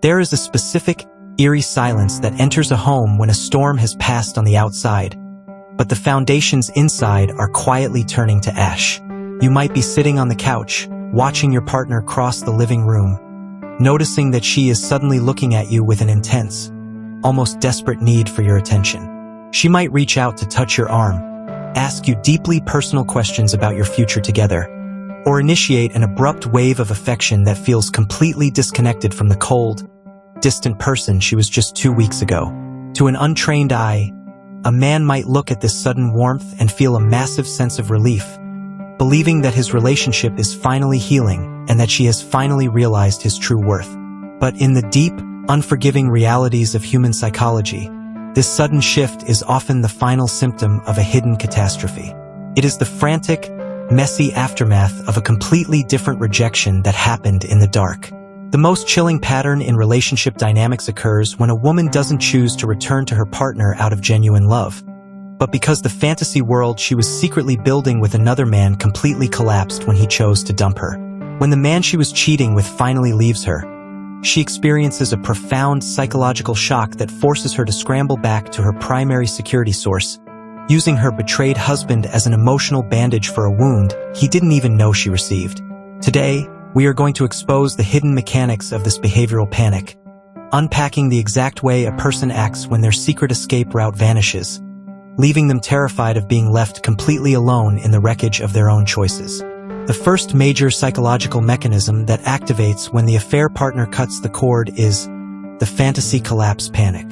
There is a specific, eerie silence that enters a home when a storm has passed on the outside, but the foundations inside are quietly turning to ash. You might be sitting on the couch, watching your partner cross the living room, noticing that she is suddenly looking at you with an intense, almost desperate need for your attention. She might reach out to touch your arm, ask you deeply personal questions about your future together, or initiate an abrupt wave of affection that feels completely disconnected from the cold, distant person she was just 2 weeks ago. To an untrained eye, a man might look at this sudden warmth and feel a massive sense of relief, believing that his relationship is finally healing and that she has finally realized his true worth. But in the deep, unforgiving realities of human psychology, this sudden shift is often the final symptom of a hidden catastrophe. It is the frantic, messy aftermath of a completely different rejection that happened in the dark. The most chilling pattern in relationship dynamics occurs when a woman doesn't choose to return to her partner out of genuine love, but because the fantasy world she was secretly building with another man completely collapsed when he chose to dump her. When the man she was cheating with finally leaves her, she experiences a profound psychological shock that forces her to scramble back to her primary security source, using her betrayed husband as an emotional bandage for a wound he didn't even know she received. Today, we are going to expose the hidden mechanics of this behavioral panic, unpacking the exact way a person acts when their secret escape route vanishes, leaving them terrified of being left completely alone in the wreckage of their own choices. The first major psychological mechanism that activates when the affair partner cuts the cord is the fantasy collapse panic.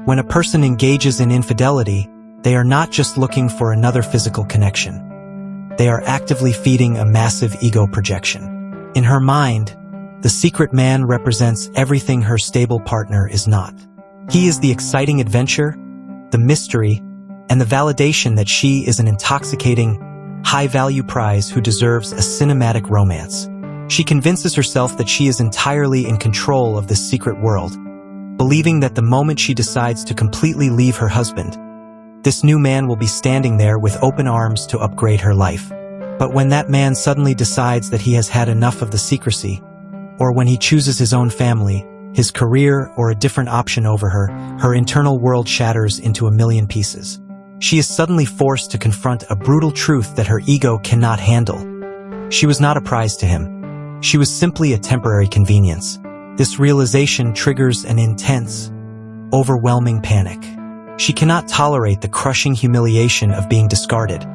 When a person engages in infidelity, they are not just looking for another physical connection. They are actively feeding a massive ego projection. In her mind, the secret man represents everything her stable partner is not. He is the exciting adventure, the mystery, and the validation that she is an intoxicating, high-value prize who deserves a cinematic romance. She convinces herself that she is entirely in control of this secret world, believing that the moment she decides to completely leave her husband, this new man will be standing there with open arms to upgrade her life. But when that man suddenly decides that he has had enough of the secrecy, or when he chooses his own family, his career, or a different option over her, her internal world shatters into a million pieces. She is suddenly forced to confront a brutal truth that her ego cannot handle. She was not a prize to him. She was simply a temporary convenience. This realization triggers an intense, overwhelming panic. She cannot tolerate the crushing humiliation of being discarded,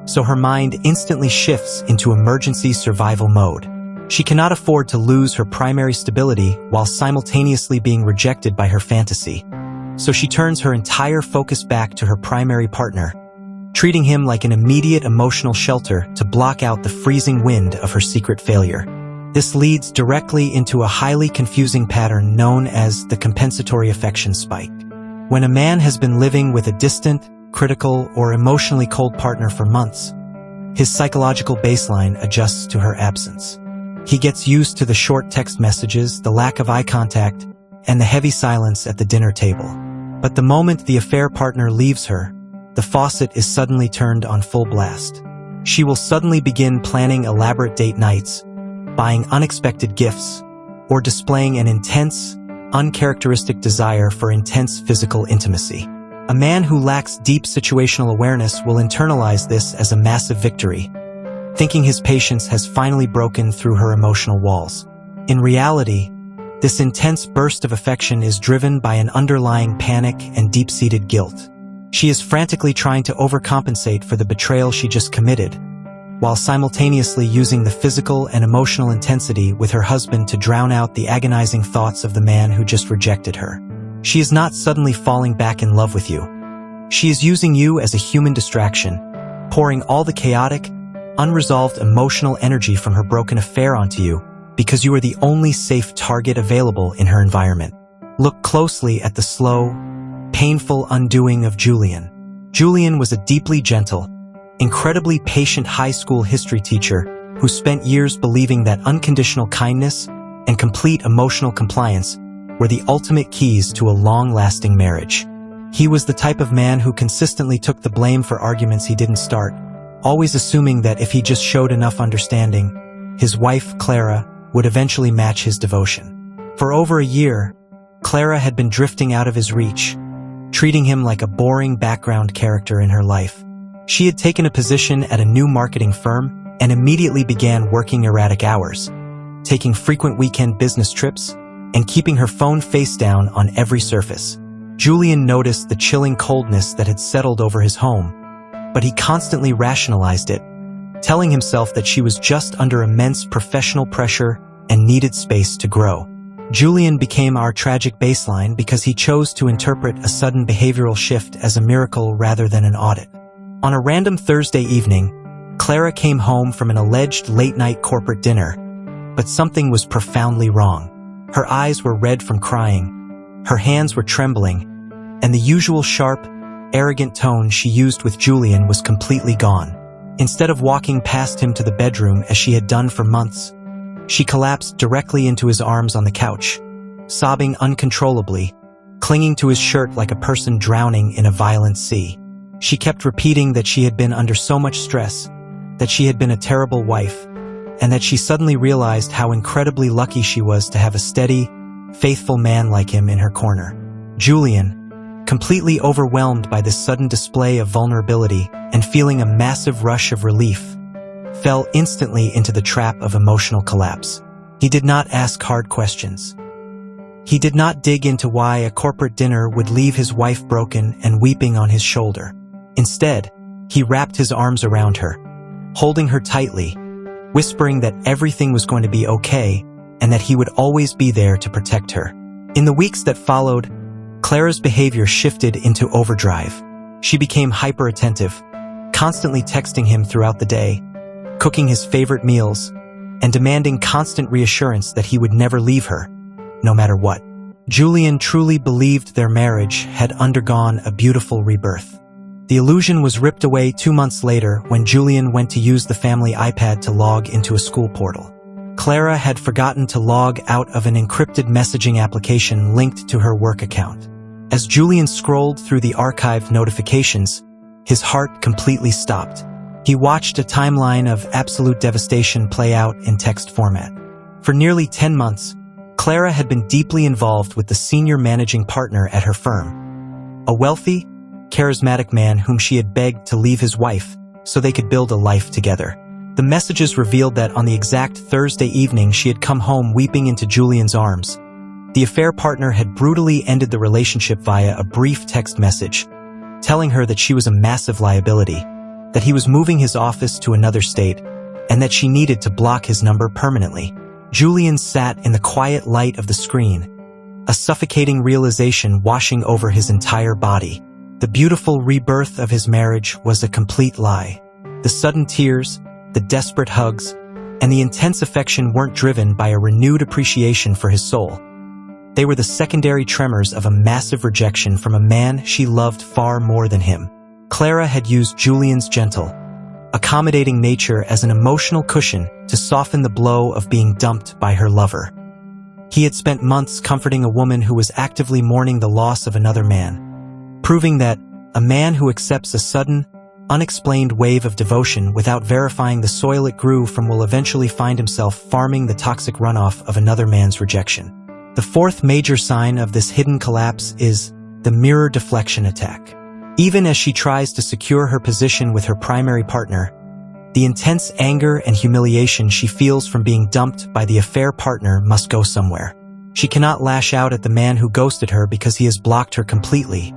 so her mind instantly shifts into emergency survival mode. She cannot afford to lose her primary stability while simultaneously being rejected by her fantasy. So she turns her entire focus back to her primary partner, treating him like an immediate emotional shelter to block out the freezing wind of her secret failure. This leads directly into a highly confusing pattern known as the compensatory affection spike. When a man has been living with a distant, critical, or emotionally cold partner for months, his psychological baseline adjusts to her absence. He gets used to the short text messages, the lack of eye contact, and the heavy silence at the dinner table. But the moment the affair partner leaves her, the faucet is suddenly turned on full blast. She will suddenly begin planning elaborate date nights, buying unexpected gifts, or displaying an intense, uncharacteristic desire for intense physical intimacy. A man who lacks deep situational awareness will internalize this as a massive victory, thinking his patience has finally broken through her emotional walls. In reality, this intense burst of affection is driven by an underlying panic and deep-seated guilt. She is frantically trying to overcompensate for the betrayal she just committed, while simultaneously using the physical and emotional intensity with her husband to drown out the agonizing thoughts of the man who just rejected her. She is not suddenly falling back in love with you. She is using you as a human distraction, pouring all the chaotic, unresolved emotional energy from her broken affair onto you because you are the only safe target available in her environment. Look closely at the slow, painful undoing of Julian. Julian was a deeply gentle, incredibly patient high school history teacher who spent years believing that unconditional kindness and complete emotional compliance were the ultimate keys to a long-lasting marriage. He was the type of man who consistently took the blame for arguments he didn't start, always assuming that if he just showed enough understanding, his wife, Clara, would eventually match his devotion. For over a year, Clara had been drifting out of his reach, treating him like a boring background character in her life. She had taken a position at a new marketing firm and immediately began working erratic hours, taking frequent weekend business trips, and keeping her phone face down on every surface. Julian noticed the chilling coldness that had settled over his home, but he constantly rationalized it, telling himself that she was just under immense professional pressure and needed space to grow. Julian became our tragic baseline because he chose to interpret a sudden behavioral shift as a miracle rather than an audit. On a random Thursday evening, Clara came home from an alleged late-night corporate dinner, but something was profoundly wrong. Her eyes were red from crying, her hands were trembling, and the usual sharp, arrogant tone she used with Julian was completely gone. Instead of walking past him to the bedroom as she had done for months, she collapsed directly into his arms on the couch, sobbing uncontrollably, clinging to his shirt like a person drowning in a violent sea. She kept repeating that she had been under so much stress, that she had been a terrible wife, and that she suddenly realized how incredibly lucky she was to have a steady, faithful man like him in her corner. Julian, completely overwhelmed by this sudden display of vulnerability and feeling a massive rush of relief, fell instantly into the trap of emotional collapse. He did not ask hard questions. He did not dig into why a corporate dinner would leave his wife broken and weeping on his shoulder. Instead, he wrapped his arms around her, holding her tightly, whispering that everything was going to be okay and that he would always be there to protect her. In the weeks that followed, Clara's behavior shifted into overdrive. She became hyper-attentive, constantly texting him throughout the day, cooking his favorite meals, and demanding constant reassurance that he would never leave her, no matter what. Julian truly believed their marriage had undergone a beautiful rebirth. The illusion was ripped away 2 months later when Julian went to use the family iPad to log into a school portal. Clara had forgotten to log out of an encrypted messaging application linked to her work account. As Julian scrolled through the archived notifications, his heart completely stopped. He watched a timeline of absolute devastation play out in text format. For nearly 10 months, Clara had been deeply involved with the senior managing partner at her firm, a wealthy, charismatic man whom she had begged to leave his wife so they could build a life together. The messages revealed that on the exact Thursday evening she had come home weeping into Julian's arms. The affair partner had brutally ended the relationship via a brief text message, telling her that she was a massive liability, that he was moving his office to another state, and that she needed to block his number permanently. Julian sat in the quiet light of the screen, a suffocating realization washing over his entire body. The beautiful rebirth of his marriage was a complete lie. The sudden tears, the desperate hugs, and the intense affection weren't driven by a renewed appreciation for his soul. They were the secondary tremors of a massive rejection from a man she loved far more than him. Clara had used Julian's gentle, accommodating nature as an emotional cushion to soften the blow of being dumped by her lover. He had spent months comforting a woman who was actively mourning the loss of another man, proving that a man who accepts a sudden, unexplained wave of devotion without verifying the soil it grew from will eventually find himself farming the toxic runoff of another man's rejection. The fourth major sign of this hidden collapse is the mirror deflection attack. Even as she tries to secure her position with her primary partner, the intense anger and humiliation she feels from being dumped by the affair partner must go somewhere. She cannot lash out at the man who ghosted her because he has blocked her completely,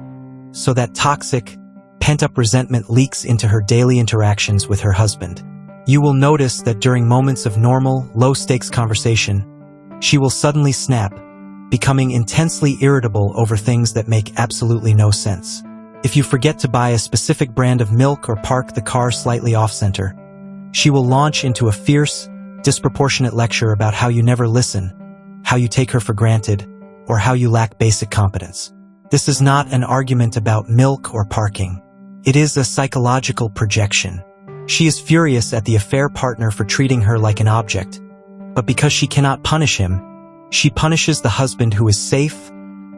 so that toxic, pent-up resentment leaks into her daily interactions with her husband. You will notice that during moments of normal, low-stakes conversation, she will suddenly snap, becoming intensely irritable over things that make absolutely no sense. If you forget to buy a specific brand of milk or park the car slightly off-center, she will launch into a fierce, disproportionate lecture about how you never listen, how you take her for granted, or how you lack basic competence. This is not an argument about milk or parking. It is a psychological projection. She is furious at the affair partner for treating her like an object, but because she cannot punish him, she punishes the husband who is safe,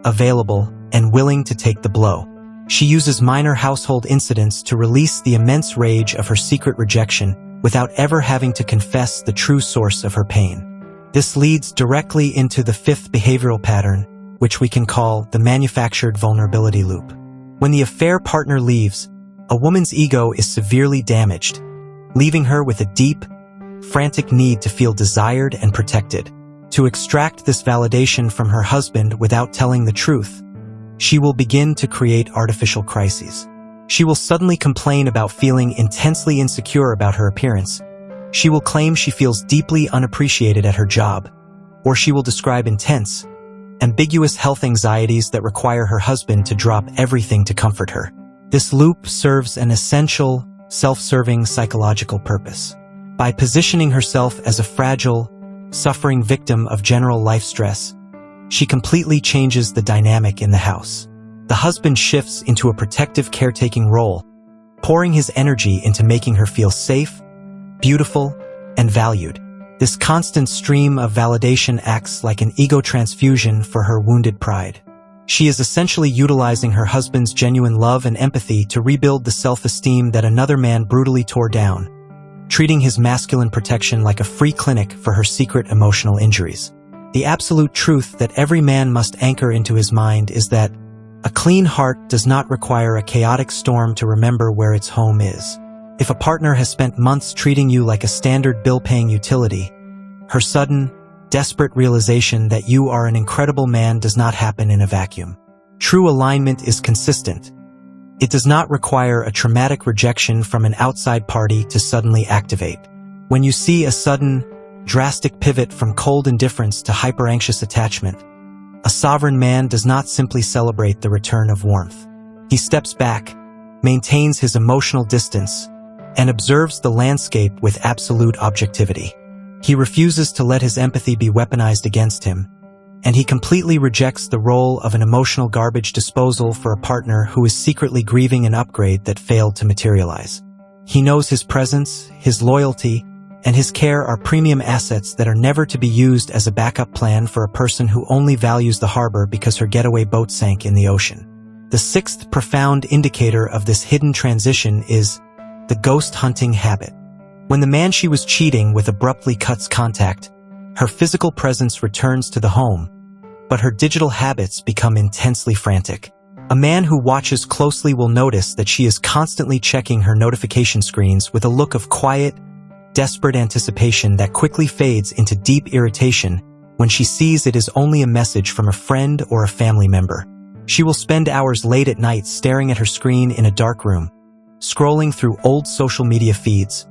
available, and willing to take the blow. She uses minor household incidents to release the immense rage of her secret rejection without ever having to confess the true source of her pain. This leads directly into the fifth behavioral pattern, which we can call the manufactured vulnerability loop. When the affair partner leaves, a woman's ego is severely damaged, leaving her with a deep, frantic need to feel desired and protected. To extract this validation from her husband without telling the truth, she will begin to create artificial crises. She will suddenly complain about feeling intensely insecure about her appearance. She will claim she feels deeply unappreciated at her job, or she will describe intense, ambiguous health anxieties that require her husband to drop everything to comfort her. This loop serves an essential, self-serving psychological purpose. By positioning herself as a fragile, suffering victim of general life stress, she completely changes the dynamic in the house. The husband shifts into a protective caretaking role, pouring his energy into making her feel safe, beautiful, and valued. This constant stream of validation acts like an ego transfusion for her wounded pride. She is essentially utilizing her husband's genuine love and empathy to rebuild the self-esteem that another man brutally tore down, treating his masculine protection like a free clinic for her secret emotional injuries. The absolute truth that every man must anchor into his mind is that a clean heart does not require a chaotic storm to remember where its home is. If a partner has spent months treating you like a standard bill-paying utility, her sudden, desperate realization that you are an incredible man does not happen in a vacuum. True alignment is consistent. It does not require a traumatic rejection from an outside party to suddenly activate. When you see a sudden, drastic pivot from cold indifference to hyper-anxious attachment, a sovereign man does not simply celebrate the return of warmth. He steps back, maintains his emotional distance, and observes the landscape with absolute objectivity. He refuses to let his empathy be weaponized against him, and he completely rejects the role of an emotional garbage disposal for a partner who is secretly grieving an upgrade that failed to materialize. He knows his presence, his loyalty, and his care are premium assets that are never to be used as a backup plan for a person who only values the harbor because her getaway boat sank in the ocean. The sixth profound indicator of this hidden transition is the ghost hunting habit. When the man she was cheating with abruptly cuts contact, her physical presence returns to the home, but her digital habits become intensely frantic. A man who watches closely will notice that she is constantly checking her notification screens with a look of quiet, desperate anticipation that quickly fades into deep irritation when she sees it is only a message from a friend or a family member. She will spend hours late at night staring at her screen in a dark room, scrolling through old social media feeds,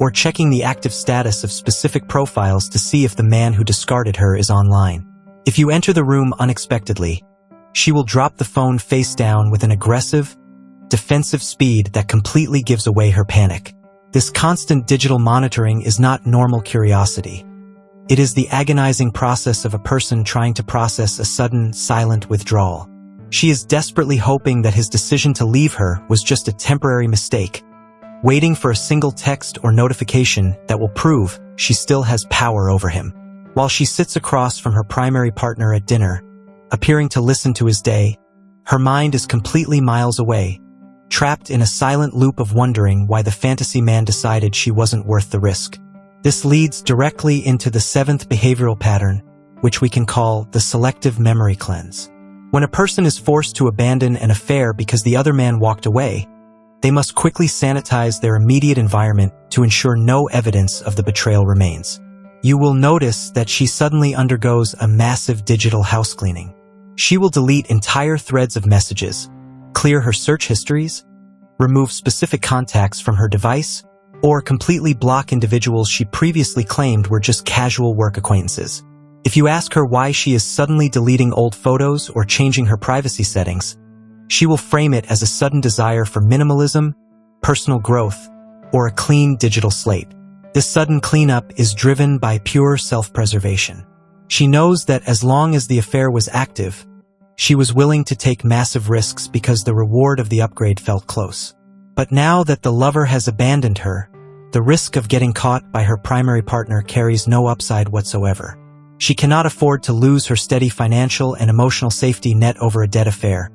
or checking the active status of specific profiles to see if the man who discarded her is online. If you enter the room unexpectedly, she will drop the phone face down with an aggressive, defensive speed that completely gives away her panic. This constant digital monitoring is not normal curiosity. It is the agonizing process of a person trying to process a sudden, silent withdrawal. She is desperately hoping that his decision to leave her was just a temporary mistake, waiting for a single text or notification that will prove she still has power over him. While she sits across from her primary partner at dinner, appearing to listen to his day, her mind is completely miles away, trapped in a silent loop of wondering why the fantasy man decided she wasn't worth the risk. This leads directly into the seventh behavioral pattern, which we can call the selective memory cleanse. When a person is forced to abandon an affair because the other man walked away, they must quickly sanitize their immediate environment to ensure no evidence of the betrayal remains. You will notice that she suddenly undergoes a massive digital house cleaning. She will delete entire threads of messages, clear her search histories, remove specific contacts from her device, or completely block individuals she previously claimed were just casual work acquaintances. If you ask her why she is suddenly deleting old photos or changing her privacy settings, she will frame it as a sudden desire for minimalism, personal growth, or a clean digital slate. This sudden cleanup is driven by pure self-preservation. She knows that as long as the affair was active, she was willing to take massive risks because the reward of the upgrade felt close. But now that the lover has abandoned her, the risk of getting caught by her primary partner carries no upside whatsoever. She cannot afford to lose her steady financial and emotional safety net over a dead affair,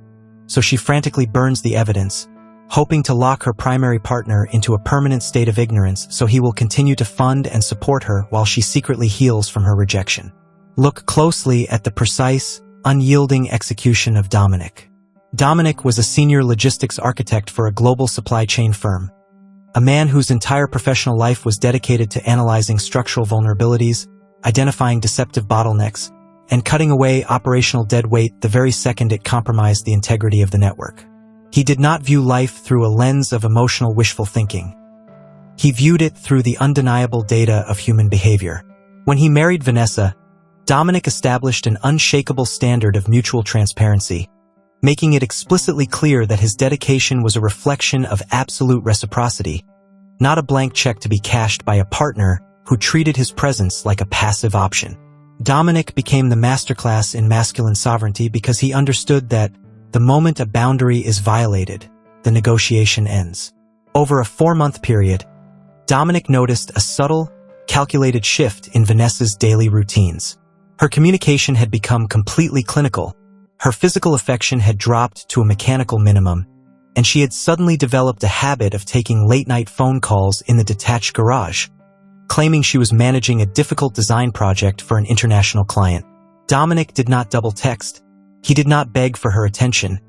so she frantically burns the evidence, hoping to lock her primary partner into a permanent state of ignorance so he will continue to fund and support her while she secretly heals from her rejection. Look closely at the precise, unyielding execution of Dominic. Dominic was a senior logistics architect for a global supply chain firm, a man whose entire professional life was dedicated to analyzing structural vulnerabilities, identifying deceptive bottlenecks, and cutting away operational dead weight the very second it compromised the integrity of the network. He did not view life through a lens of emotional wishful thinking. He viewed it through the undeniable data of human behavior. When he married Vanessa, Dominic established an unshakable standard of mutual transparency, making it explicitly clear that his dedication was a reflection of absolute reciprocity, not a blank check to be cashed by a partner who treated his presence like a passive option. Dominic became the masterclass in masculine sovereignty because he understood that the moment a boundary is violated, the negotiation ends. Over a 4-month period, Dominic noticed a subtle, calculated shift in Vanessa's daily routines. Her communication had become completely clinical, her physical affection had dropped to a mechanical minimum, and she had suddenly developed a habit of taking late-night phone calls in the detached garage, claiming she was managing a difficult design project for an international client. Dominic did not double text, he did not beg for her attention,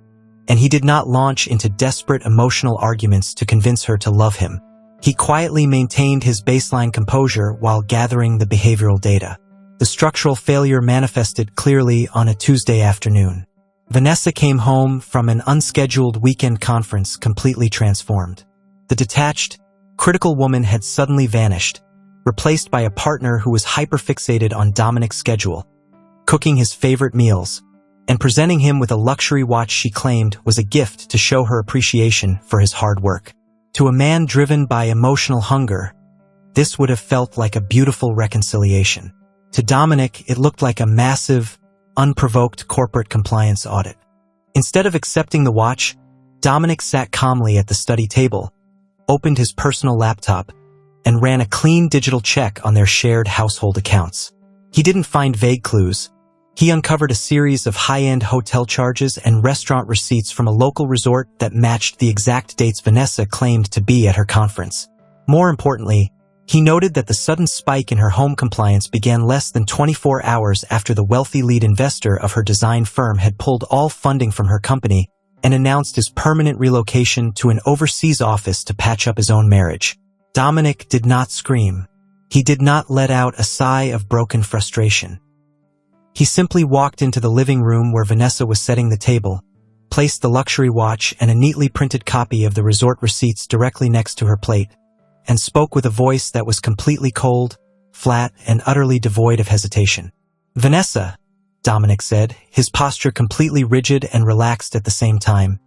and he did not launch into desperate emotional arguments to convince her to love him. He quietly maintained his baseline composure while gathering the behavioral data. The structural failure manifested clearly on a Tuesday afternoon. Vanessa came home from an unscheduled weekend conference completely transformed. The detached, critical woman had suddenly vanished, replaced by a partner who was hyperfixated on Dominic's schedule, cooking his favorite meals, and presenting him with a luxury watch she claimed was a gift to show her appreciation for his hard work. To a man driven by emotional hunger, this would have felt like a beautiful reconciliation. To Dominic, it looked like a massive, unprovoked corporate compliance audit. Instead of accepting the watch, Dominic sat calmly at the study table, opened his personal laptop, and ran a clean digital check on their shared household accounts. He didn't find vague clues. He uncovered a series of high-end hotel charges and restaurant receipts from a local resort that matched the exact dates Vanessa claimed to be at her conference. More importantly, he noted that the sudden spike in her home compliance began less than 24 hours after the wealthy lead investor of her design firm had pulled all funding from her company and announced his permanent relocation to an overseas office to patch up his own marriage. Dominic did not scream. He did not let out a sigh of broken frustration. He simply walked into the living room where Vanessa was setting the table, placed the luxury watch and a neatly printed copy of the resort receipts directly next to her plate, and spoke with a voice that was completely cold, flat, and utterly devoid of hesitation. "Vanessa," Dominic said, his posture completely rigid and relaxed at the same time,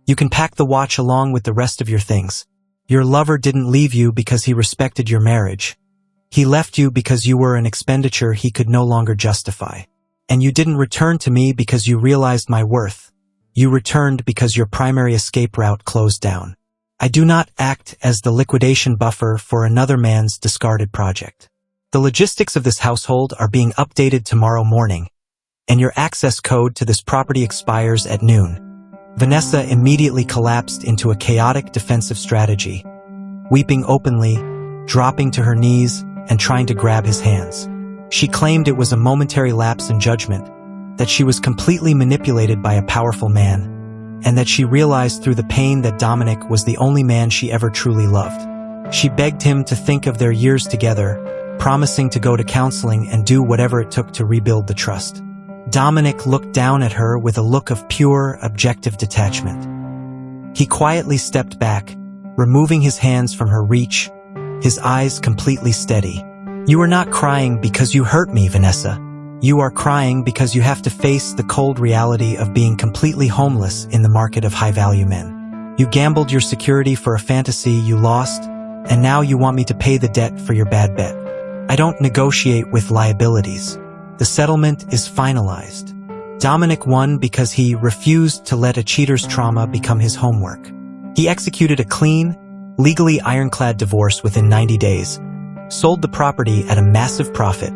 "you can pack the watch along with the rest of your things. Your lover didn't leave you because he respected your marriage. He left you because you were an expenditure he could no longer justify. And you didn't return to me because you realized my worth. You returned because your primary escape route closed down. I do not act as the liquidation buffer for another man's discarded project. The logistics of this household are being updated tomorrow morning, and your access code to this property expires at noon." Vanessa immediately collapsed into a chaotic defensive strategy, weeping openly, dropping to her knees, and trying to grab his hands. She claimed it was a momentary lapse in judgment, that she was completely manipulated by a powerful man, and that she realized through the pain that Dominic was the only man she ever truly loved. She begged him to think of their years together, promising to go to counseling and do whatever it took to rebuild the trust. Dominic looked down at her with a look of pure, objective detachment. He quietly stepped back, removing his hands from her reach, his eyes completely steady. "You are not crying because you hurt me, Vanessa. You are crying because you have to face the cold reality of being completely homeless in the market of high-value men. You gambled your security for a fantasy you lost, and now you want me to pay the debt for your bad bet. I don't negotiate with liabilities. The settlement is finalized." Dominic won because he refused to let a cheater's trauma become his homework. He executed a clean, legally ironclad divorce within 90 days, sold the property at a massive profit,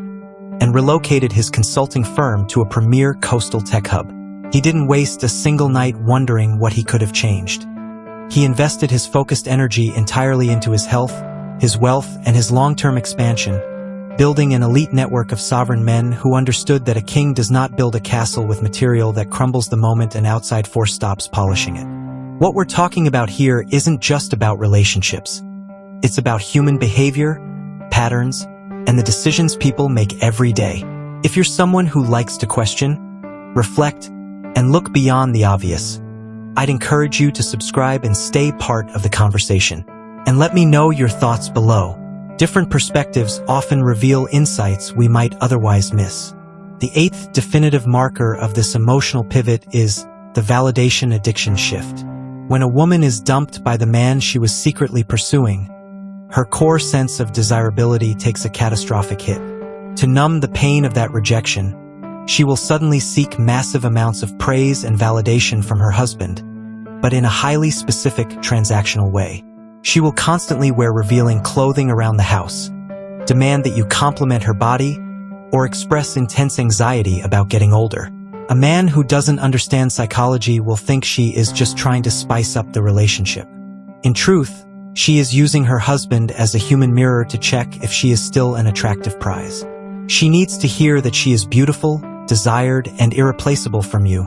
and relocated his consulting firm to a premier coastal tech hub. He didn't waste a single night wondering what he could have changed. He invested his focused energy entirely into his health, his wealth, and his long-term expansion, building an elite network of sovereign men who understood that a king does not build a castle with material that crumbles the moment an outside force stops polishing it. What we're talking about here isn't just about relationships. It's about human behavior, patterns, and the decisions people make every day. If you're someone who likes to question, reflect, and look beyond the obvious, I'd encourage you to subscribe and stay part of the conversation. And let me know your thoughts below. Different perspectives often reveal insights we might otherwise miss. The eighth definitive marker of this emotional pivot is the validation addiction shift. When a woman is dumped by the man she was secretly pursuing, her core sense of desirability takes a catastrophic hit. To numb the pain of that rejection, she will suddenly seek massive amounts of praise and validation from her husband, but in a highly specific, transactional way. She will constantly wear revealing clothing around the house, demand that you compliment her body, or express intense anxiety about getting older. A man who doesn't understand psychology will think she is just trying to spice up the relationship. In truth, she is using her husband as a human mirror to check if she is still an attractive prize. She needs to hear that she is beautiful, desired, and irreplaceable from you,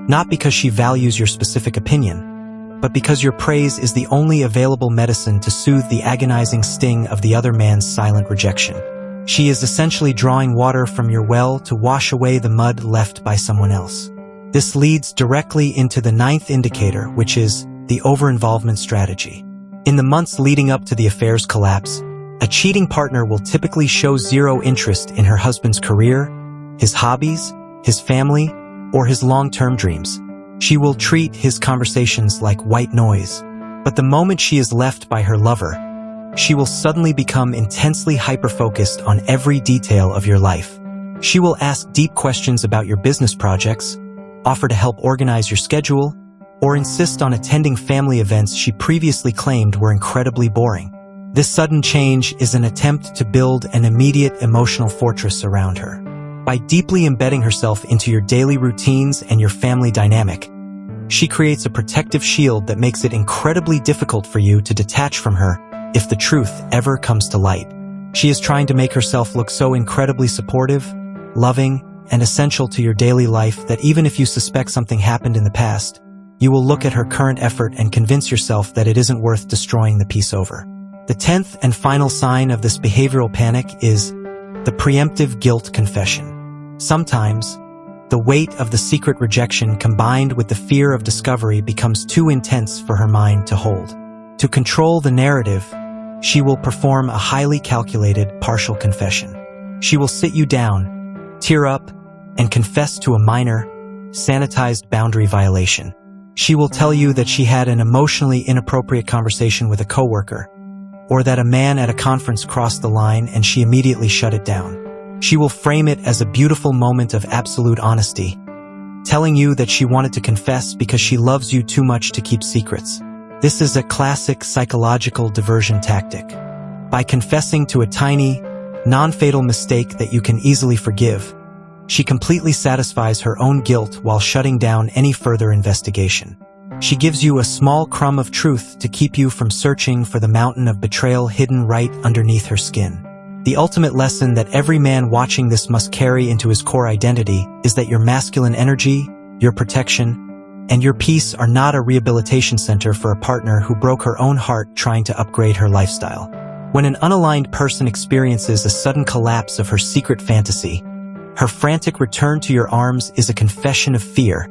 not because she values your specific opinion, but because your praise is the only available medicine to soothe the agonizing sting of the other man's silent rejection. She is essentially drawing water from your well to wash away the mud left by someone else. This leads directly into the ninth indicator, which is the over-involvement strategy. In the months leading up to the affair's collapse, a cheating partner will typically show zero interest in her husband's career, his hobbies, his family, or his long-term dreams. She will treat his conversations like white noise. But the moment she is left by her lover, she will suddenly become intensely hyper-focused on every detail of your life. She will ask deep questions about your business projects, offer to help organize your schedule, or insist on attending family events she previously claimed were incredibly boring. This sudden change is an attempt to build an immediate emotional fortress around her. By deeply embedding herself into your daily routines and your family dynamic, she creates a protective shield that makes it incredibly difficult for you to detach from her if the truth ever comes to light. She is trying to make herself look so incredibly supportive, loving, and essential to your daily life that even if you suspect something happened in the past, you will look at her current effort and convince yourself that it isn't worth destroying the peace over. The 10th and final sign of this behavioral panic is the preemptive guilt confession. Sometimes, the weight of the secret rejection combined with the fear of discovery becomes too intense for her mind to hold. To control the narrative, she will perform a highly calculated partial confession. She will sit you down, tear up, and confess to a minor, sanitized boundary violation. She will tell you that she had an emotionally inappropriate conversation with a coworker, or that a man at a conference crossed the line and she immediately shut it down. She will frame it as a beautiful moment of absolute honesty, telling you that she wanted to confess because she loves you too much to keep secrets. This is a classic psychological diversion tactic. By confessing to a tiny, non-fatal mistake that you can easily forgive, she completely satisfies her own guilt while shutting down any further investigation. She gives you a small crumb of truth to keep you from searching for the mountain of betrayal hidden right underneath her skin. The ultimate lesson that every man watching this must carry into his core identity is that your masculine energy, your protection, and your peace are not a rehabilitation center for a partner who broke her own heart trying to upgrade her lifestyle. When an unaligned person experiences a sudden collapse of her secret fantasy, her frantic return to your arms is a confession of fear,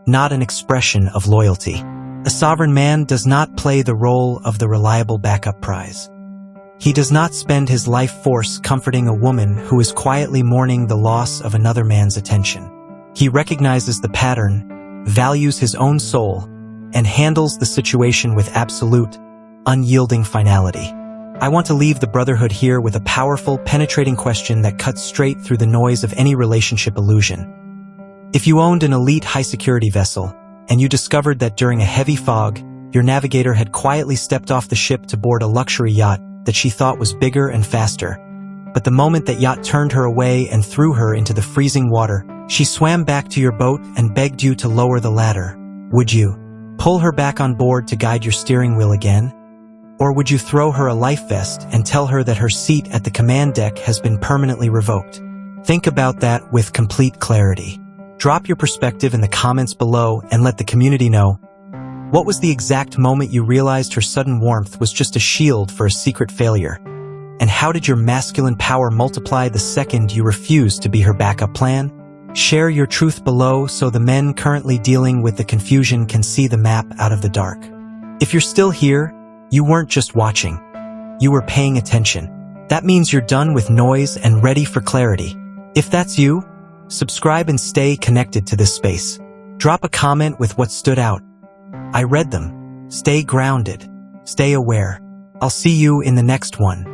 not an expression of loyalty. A sovereign man does not play the role of the reliable backup prize. He does not spend his life force comforting a woman who is quietly mourning the loss of another man's attention. He recognizes the pattern, values his own soul, and handles the situation with absolute, unyielding finality. I want to leave the brotherhood here with a powerful, penetrating question that cuts straight through the noise of any relationship illusion. If you owned an elite high-security vessel, and you discovered that during a heavy fog, your navigator had quietly stepped off the ship to board a luxury yacht that she thought was bigger and faster, but the moment that yacht turned her away and threw her into the freezing water, she swam back to your boat and begged you to lower the ladder, would you? Pull her back on board to guide your steering wheel again? Or would you throw her a life vest and tell her that her seat at the command deck has been permanently revoked? Think about that with complete clarity. Drop your perspective in the comments below and let the community know. What was the exact moment you realized her sudden warmth was just a shield for a secret failure? And how did your masculine power multiply the second you refused to be her backup plan? Share your truth below so the men currently dealing with the confusion can see the map out of the dark. If you're still here, you weren't just watching. You were paying attention. That means you're done with noise and ready for clarity. If that's you, subscribe and stay connected to this space. Drop a comment with what stood out. I read them. Stay grounded. Stay aware. I'll see you in the next one.